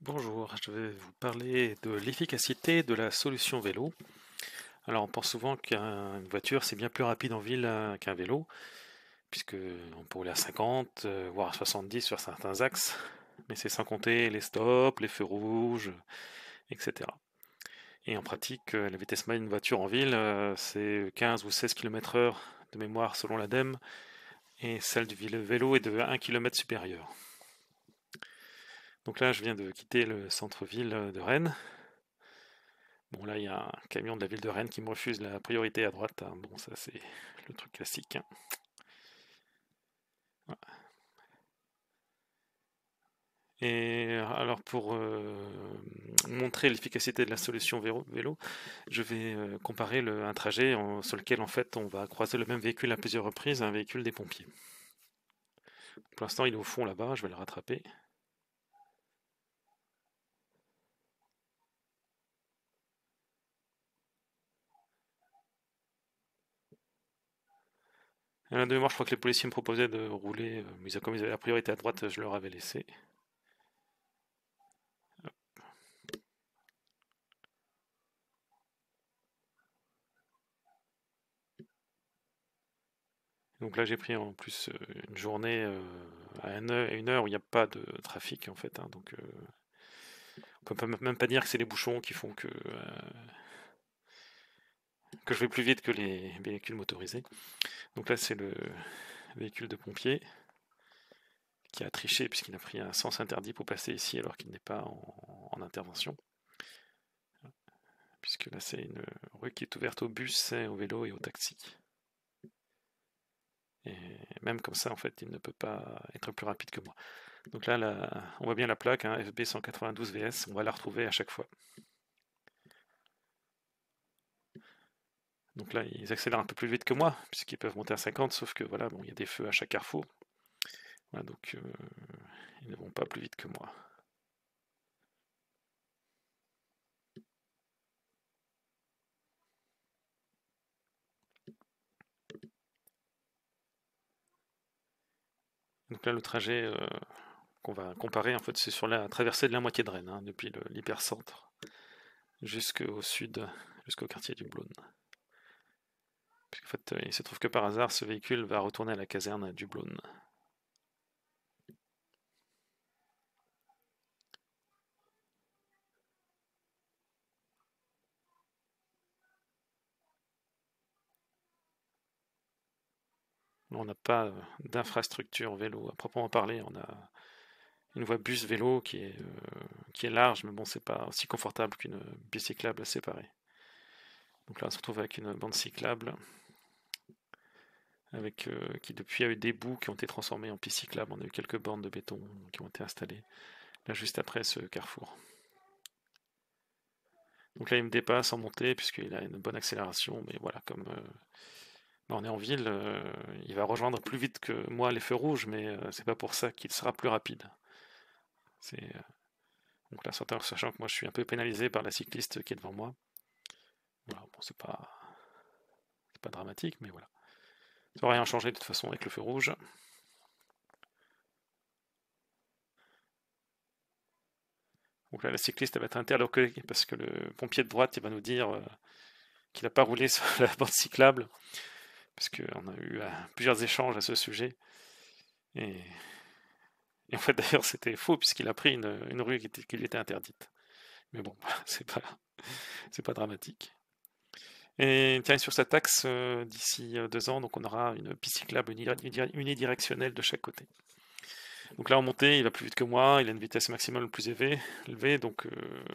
Bonjour, je vais vous parler de l'efficacité de la solution vélo. Alors on pense souvent qu'une voiture c'est bien plus rapide en ville qu'un vélo, puisque on peut rouler à 50, voire à 70 sur certains axes, mais c'est sans compter les stops, les feux rouges, etc. Et en pratique, la vitesse moyenne d'une voiture en ville, c'est 15 ou 16 km/h de mémoire selon l'ADEME, et celle du vélo est de 1 km supérieure. Donc là, je viens de quitter le centre-ville de Rennes. Bon, là, il y a un camion de la ville de Rennes qui me refuse la priorité à droite, hein. Bon, ça, c'est le truc classique, hein. Ouais. Et alors, pour montrer l'efficacité de la solution vélo, je vais comparer un trajet sur lequel, en fait, on va croiser le même véhicule à plusieurs reprises, un véhicule des pompiers. Pour l'instant, il est au fond là-bas, je vais le rattraper. À la demi-heure, je crois que les policiers me proposaient de rouler, mais comme ils avaient la priorité à droite, je leur avais laissé. Donc là, j'ai pris en plus une journée à une heure où il n'y a pas de trafic en fait, hein. Donc on peut même pas dire que c'est les bouchons qui font que je vais plus vite que les véhicules motorisés. Donc là, c'est le véhicule de pompier qui a triché puisqu'il a pris un sens interdit pour passer ici alors qu'il n'est pas en intervention. Puisque là, c'est une rue qui est ouverte aux bus, aux vélos et aux taxis. Et même comme ça, en fait, il ne peut pas être plus rapide que moi. Donc là, on voit bien la plaque, hein, FB 192 VS, on va la retrouver à chaque fois. Donc là, ils accélèrent un peu plus vite que moi, puisqu'ils peuvent monter à 50, sauf que voilà, bon, il y a des feux à chaque carrefour. Voilà, donc ils ne vont pas plus vite que moi. Donc là, le trajet qu'on va comparer, en fait, c'est sur la traversée de la moitié de Rennes, hein, depuis l'hypercentre jusqu'au sud, jusqu'au quartier du Blône. Puisqu'en fait, il se trouve que par hasard, ce véhicule va retourner à la caserne du Blône. On n'a pas d'infrastructure vélo à proprement parler. On a une voie bus vélo qui est large, mais bon, c'est pas aussi confortable qu'une piste cyclable séparée. Donc là, on se retrouve avec une bande cyclable qui depuis a eu des bouts qui ont été transformés en piste cyclable. On a eu quelques bornes de béton qui ont été installées là juste après ce carrefour. Donc là, il me dépasse en montée puisqu'il a une bonne accélération, mais voilà, comme on est en ville, il va rejoindre plus vite que moi les feux rouges, mais c'est pas pour ça qu'il sera plus rapide. Donc là, sachant que moi je suis un peu pénalisé par la cycliste qui est devant moi. Voilà, bon, c'est pas dramatique, mais voilà. Ça va rien changer de toute façon avec le feu rouge. Donc là, la cycliste elle va être interloquée parce que le pompier de droite il va nous dire qu'il n'a pas roulé sur la bande cyclable, parce qu'on a eu plusieurs échanges à ce sujet. Et, et en fait, d'ailleurs, c'était faux, puisqu'il a pris une rue qui lui était interdite. Mais bon, c'est pas dramatique. Et tiens, sur cette axe, d'ici 2 ans, donc on aura une piste cyclable unidirectionnelle de chaque côté. Donc là, en montée, il va plus vite que moi, il a une vitesse maximale plus élevée, donc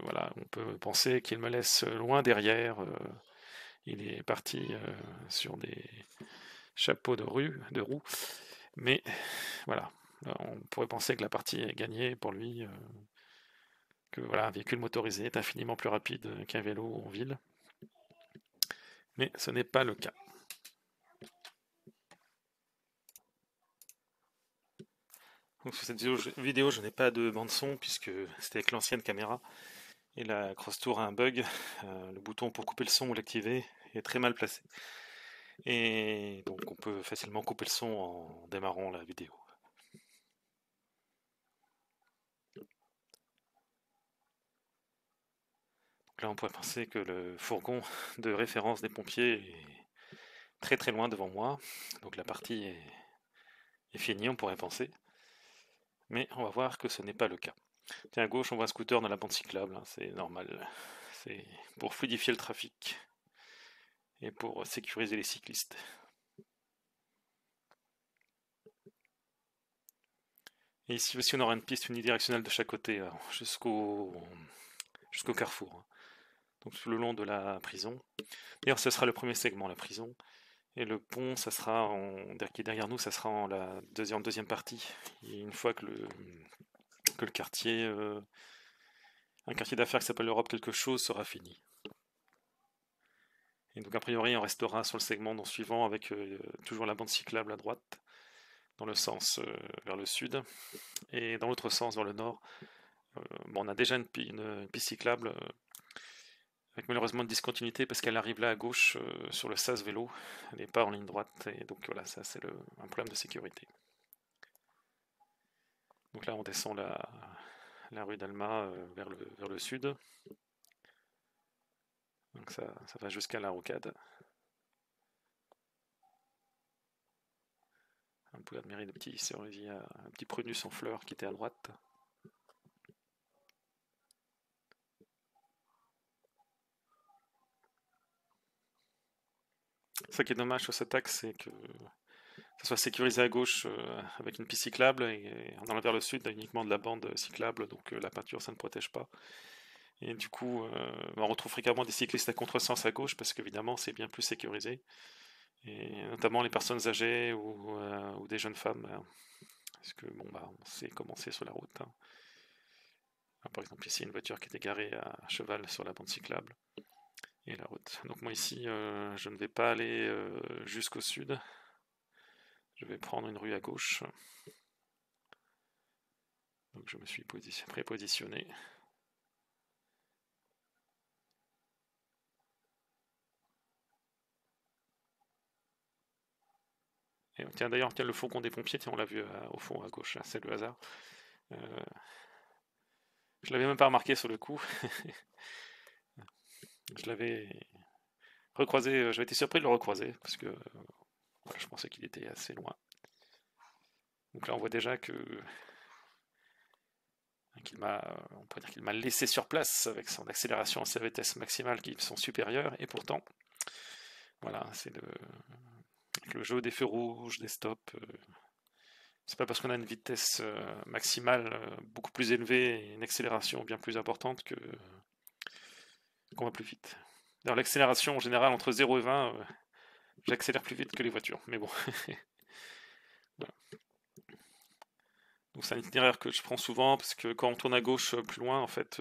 voilà, on peut penser qu'il me laisse loin derrière. Il est parti sur des chapeaux de roue, mais voilà, on pourrait penser que la partie est gagnée pour lui, que voilà, un véhicule motorisé est infiniment plus rapide qu'un vélo en ville, mais ce n'est pas le cas. Donc sur cette vidéo, je n'ai pas de bande son puisque c'était avec l'ancienne caméra et la Cross Tour a un bug. Le bouton pour couper le son ou l'activer est très mal placé. Et donc on peut facilement couper le son en démarrant la vidéo. Là, on pourrait penser que le fourgon de référence des pompiers est très très loin devant moi. Donc la partie est finie, on pourrait penser. Mais on va voir que ce n'est pas le cas. Tiens, à gauche, on voit un scooter dans la bande cyclable, hein, c'est normal. C'est pour fluidifier le trafic et pour sécuriser les cyclistes. Et ici aussi, on aura une piste unidirectionnelle de chaque côté, jusqu'au carrefour, hein. Donc tout le long de la prison. D'ailleurs, ce sera le premier segment, la prison. Et le pont, ça sera qui est derrière nous, ça sera en la deuxième partie. Et une fois que le quartier, un quartier d'affaires qui s'appelle l'Europe quelque chose sera fini. Et donc a priori, on restera sur le segment suivant avec toujours la bande cyclable à droite, dans le sens vers le sud, et dans l'autre sens, vers le nord. Bon, on a déjà une piste cyclable avec malheureusement une discontinuité parce qu'elle arrive là à gauche sur le sas vélo, elle n'est pas en ligne droite, et donc voilà, ça c'est un problème de sécurité. Donc là, on descend la rue d'Alma vers le sud. Donc ça va jusqu'à la rocade. On peut admirer des petits cerisiers, un petit prunus en fleurs qui était à droite. Ce qui est dommage sur cet axe, c'est que ça soit sécurisé à gauche avec une piste cyclable et en allant vers le sud, il y a uniquement de la bande cyclable, donc la peinture ça ne protège pas. Et du coup, on retrouve fréquemment des cyclistes à contresens à gauche parce qu'évidemment c'est bien plus sécurisé. Et notamment les personnes âgées ou des jeunes femmes, parce que bon bah on sait comment c'est sur la route, hein. Par exemple ici une voiture qui était garée à cheval sur la bande cyclable et la route. Donc moi ici je ne vais pas aller jusqu'au sud, je vais prendre une rue à gauche. Donc je me suis prépositionné. Et tiens d'ailleurs, le fourgon des pompiers, tiens, on l'a vu au fond à gauche, hein, c'est le hasard. Je l'avais même pas remarqué sur le coup. Je l'avais recroisé, j'avais été surpris de le recroiser parce que voilà, je pensais qu'il était assez loin. Donc là on voit déjà on pourrait dire qu'il m'a laissé sur place avec son accélération et sa vitesse maximale qui sont supérieures, et pourtant, voilà, c'est le jeu des feux rouges, des stops. C'est pas parce qu'on a une vitesse maximale beaucoup plus élevée et une accélération bien plus importante qu'on va plus vite. D'ailleurs, l'accélération en général entre 0 et 20, j'accélère plus vite que les voitures, mais bon. Voilà. Donc c'est un itinéraire que je prends souvent parce que quand on tourne à gauche plus loin, en fait,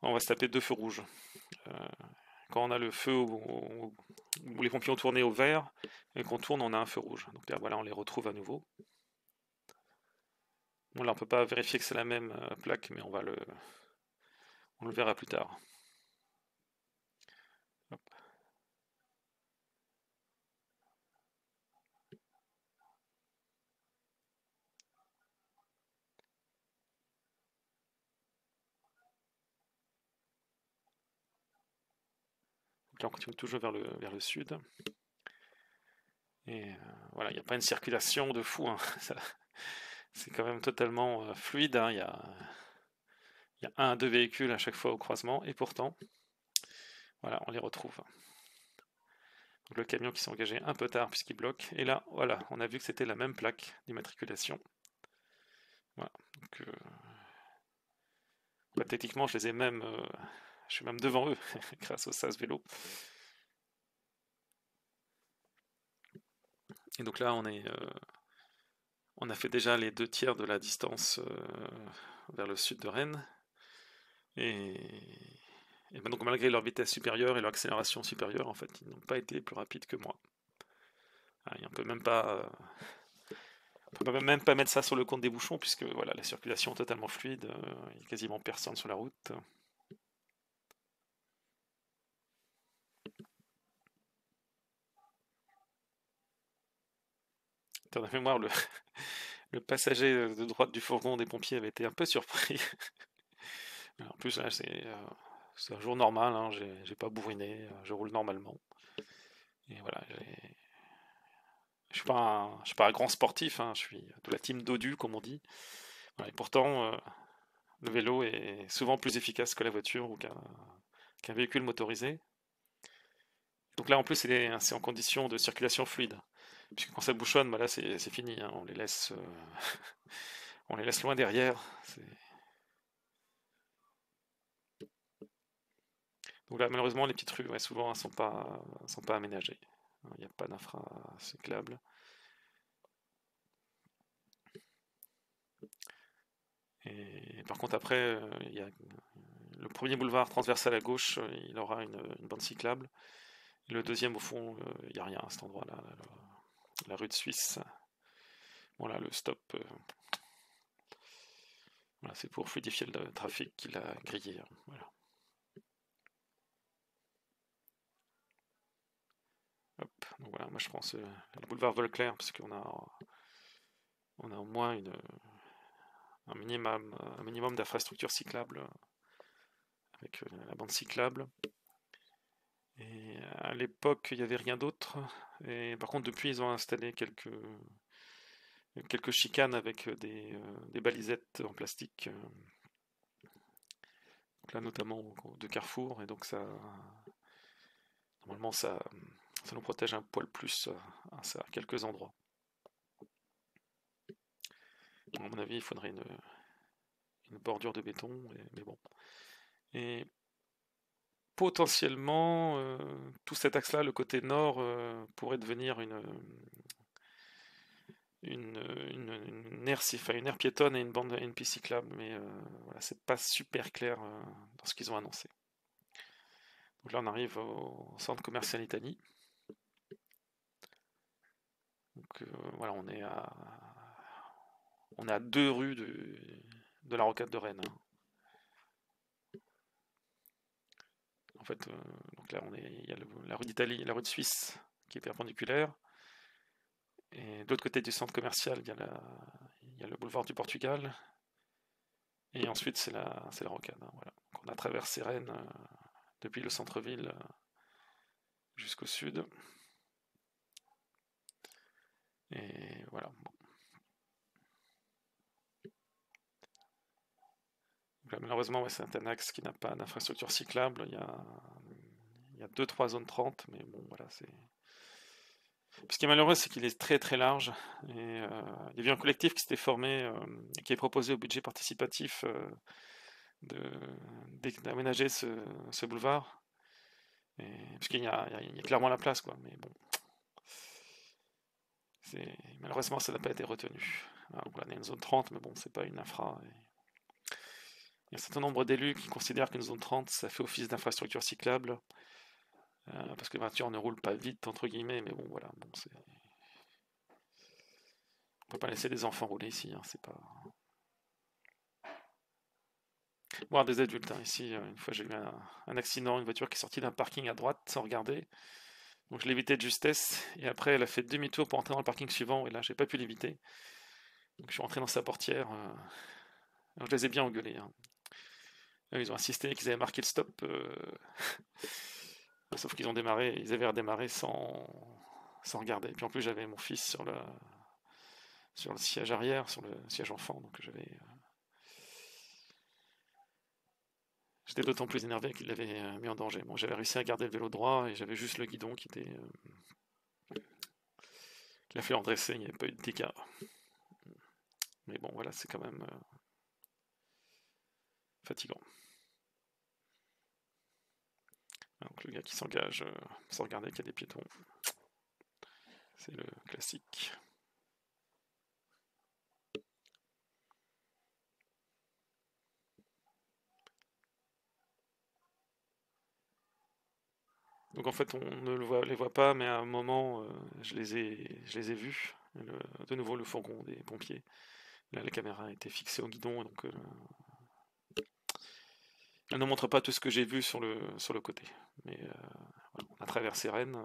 on va se taper deux feux rouges. Quand on a le feu où les pompiers ont tourné au vert et qu'on tourne, on a un feu rouge. Donc là, voilà, on les retrouve à nouveau. Bon, là, on peut pas vérifier que c'est la même plaque, mais on le verra plus tard. Hop. Donc là, on continue toujours vers le sud. Et voilà, il n'y a pas une circulation de fou, hein. C'est quand même totalement fluide, hein. Il y a un à deux véhicules à chaque fois au croisement, et pourtant, voilà, on les retrouve. Donc le camion qui s'est engagé un peu tard puisqu'il bloque. Et là, voilà, on a vu que c'était la même plaque d'immatriculation. Voilà. Donc, techniquement, je suis même devant eux grâce au SAS vélo. Et donc là, on a fait déjà les 2 tiers de la distance vers le sud de Rennes. Et ben donc malgré leur vitesse supérieure et leur accélération supérieure, en fait, ils n'ont pas été plus rapides que moi. On peut même pas, on peut même pas mettre ça sur le compte des bouchons puisque voilà, la circulation est totalement fluide, il n'y a quasiment personne sur la route. Dans la mémoire, le passager de droite du fourgon des pompiers avait été un peu surpris. En plus, là, c'est un jour normal, hein, j'ai pas bourriné, je roule normalement. Et voilà, je suis pas un grand sportif, hein, je suis de la team dodu, comme on dit. Voilà, et pourtant, le vélo est souvent plus efficace que la voiture ou qu'un véhicule motorisé. Donc là, en plus, c'est en condition de circulation fluide. Puisque quand ça bouchonne, bah là, c'est fini, hein, on les laisse loin derrière. Donc là, malheureusement, les petites rues, ouais, souvent, elles sont pas aménagées. Il n'y a pas d'infra cyclable. Et par contre, après, il y a le premier boulevard transversal à gauche, il aura une bande cyclable. Et le deuxième, au fond, il n'y a rien à cet endroit-là, la rue de Suisse. Bon, là, le stop, voilà, c'est pour fluidifier le trafic qu'il a grillé, hein, voilà. Hop, donc voilà, moi je pense le boulevard Volclair, parce on a au moins un minimum d'infrastructures cyclables avec la bande cyclable. Et à l'époque, il n'y avait rien d'autre. Et par contre, depuis, ils ont installé quelques chicanes avec des balisettes en plastique. Donc là, notamment de Carrefour. Et donc, normalement, ça nous protège un poil plus à quelques endroits. À mon avis, il faudrait une bordure de béton. Mais bon. Et potentiellement, tout cet axe-là, le côté nord, pourrait devenir une aire piétonne et une piste cyclable, mais voilà, c'est pas super clair dans ce qu'ils ont annoncé. Donc là, on arrive au centre commercial Italie. Donc voilà, on est à 2 rues de la rocade de Rennes, hein. En fait, donc là, il y a la rue d'Italie, la rue de Suisse qui est perpendiculaire. Et de l'autre côté du centre commercial, il y a le boulevard du Portugal. Et ensuite, c'est la rocade, hein, voilà. Donc on a traversé Rennes depuis le centre-ville jusqu'au sud. Et voilà. Bon. Là, malheureusement, ouais, c'est un axe qui n'a pas d'infrastructure cyclable. Il y a 2-3 zones 30, mais bon, voilà, c'est. Ce qui est malheureux, c'est qu'il est très très large. Et il y avait un collectif qui s'était formé et qui est proposé au budget participatif d'aménager ce boulevard. Parce qu'il y a clairement la place, quoi. Mais bon, malheureusement, ça n'a pas été retenu. Alors, voilà, on a une zone 30, mais bon, c'est pas une infra. Il y a un certain nombre d'élus qui considèrent qu'une zone 30, ça fait office d'infrastructure cyclable, parce que les voitures ne roulent pas vite, entre guillemets, mais bon, voilà. Bon, on peut pas laisser des enfants rouler ici, hein, c'est pas. Bon, des adultes, hein, ici, une fois j'ai eu un accident, une voiture qui est sortie d'un parking à droite sans regarder. Donc je l'ai évité de justesse, et après elle a fait demi-tour pour entrer dans le parking suivant, et là j'ai pas pu l'éviter. Donc je suis rentré dans sa portière. Alors, je les ai bien engueulés, hein. Ils ont insisté qu'ils avaient marqué le stop, sauf ils avaient redémarré sans regarder. Et puis en plus j'avais mon fils sur le siège arrière, sur le siège enfant, donc j'étais d'autant plus énervé qu'il l'avait mis en danger. Bon, j'avais réussi à garder le vélo droit et j'avais juste le guidon qu'il a fait redresser, il n'y avait pas eu de dégâts. Mais bon, voilà, c'est quand même fatigant. Donc le gars qui s'engage sans regarder qu'il y a des piétons, c'est le classique. Donc en fait, on ne les voit pas, mais à un moment, je les ai vus. De nouveau, le fourgon des pompiers. Là, la caméra était fixée au guidon, donc elle ne montre pas tout ce que j'ai vu sur le côté. Mais voilà, on a traversé Rennes.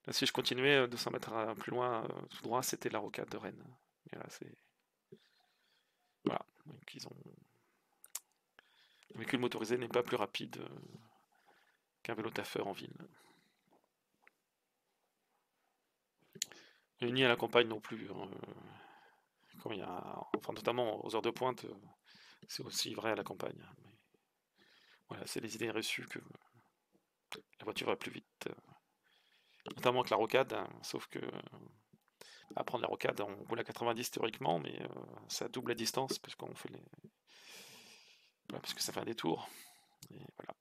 Là, si je continuais 200 mètres plus loin, tout droit, c'était la rocade de Rennes. Et là, c'est. Voilà. Donc, Le véhicule motorisé n'est pas plus rapide qu'un vélo taffeur en ville. Et ni à la campagne non plus, hein. Quand il y a, enfin, notamment aux heures de pointe, c'est aussi vrai à la campagne. Mais voilà, c'est les idées reçues que la voiture va plus vite, notamment avec la rocade, hein, sauf que à prendre la rocade, on roule à 90 théoriquement, mais ça double la distance parce qu'on fait les... voilà, parce que ça fait un détour. Et voilà.